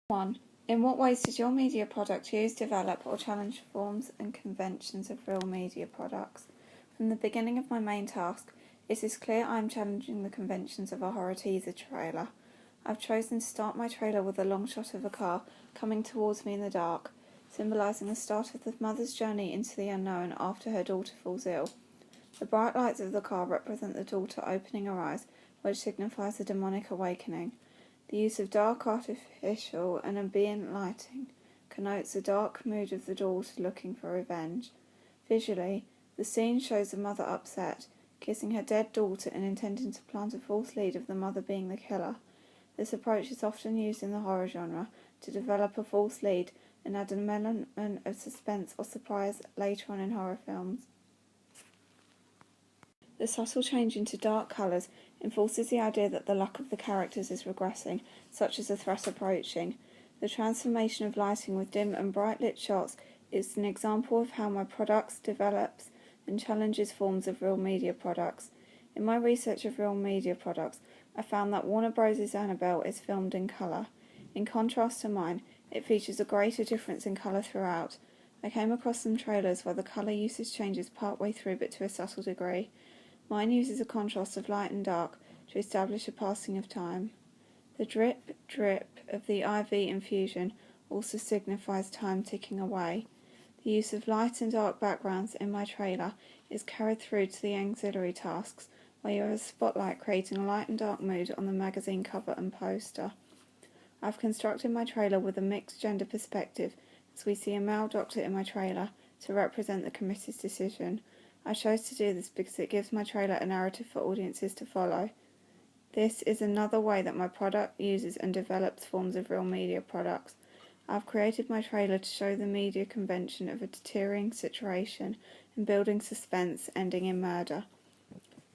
1. In what ways did your media product use, develop, or challenge forms and conventions of real media products? From the beginning of my main task, it is clear I am challenging the conventions of a horror teaser trailer. I've chosen to start my trailer with a long shot of a car coming towards me in the dark, symbolising the start of the mother's journey into the unknown after her daughter falls ill. The bright lights of the car represent the daughter opening her eyes, which signifies a demonic awakening. The use of dark artificial and ambient lighting connotes the dark mood of the daughter looking for revenge. Visually, the scene shows the mother upset, kissing her dead daughter and intending to plant a false lead of the mother being the killer. This approach is often used in the horror genre to develop a false lead and add an element of suspense or surprise later on in horror films. The subtle change into dark colours enforces the idea that the luck of the characters is regressing, such as a threat approaching. The transformation of lighting with dim and bright lit shots is an example of how my products develops and challenges forms of real media products. In my research of real media products, I found that Warner Bros.' Annabelle is filmed in colour. In contrast to mine, it features a greater difference in colour throughout. I came across some trailers where the colour usage changes partway through but to a subtle degree. Mine uses a contrast of light and dark to establish a passing of time. The drip, drip of the IV infusion also signifies time ticking away. The use of light and dark backgrounds in my trailer is carried through to the auxiliary tasks, where you have a spotlight creating a light and dark mood on the magazine cover and poster. I've constructed my trailer with a mixed gender perspective, as we see a male doctor in my trailer to represent the committee's decision. I chose to do this because it gives my trailer a narrative for audiences to follow. This is another way that my product uses and develops forms of real media products. I've created my trailer to show the media convention of a deterring situation and building suspense ending in murder.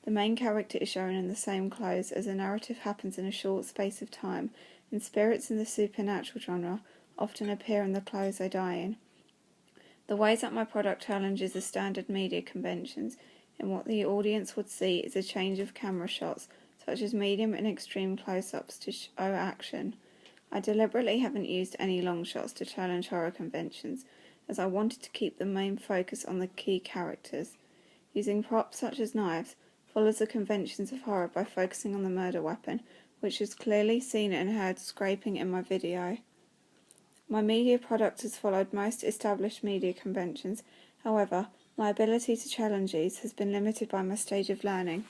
The main character is shown in the same clothes as the narrative happens in a short space of time, and spirits in the supernatural genre often appear in the clothes they die in. The ways that my product challenges the standard media conventions in what the audience would see is a change of camera shots, such as medium and extreme close-ups to show action. I deliberately haven't used any long shots to challenge horror conventions, as I wanted to keep the main focus on the key characters. Using props such as knives follows the conventions of horror by focusing on the murder weapon, which is clearly seen and heard scraping in my video. My media product has followed most established media conventions. However, my ability to challenge these has been limited by my stage of learning.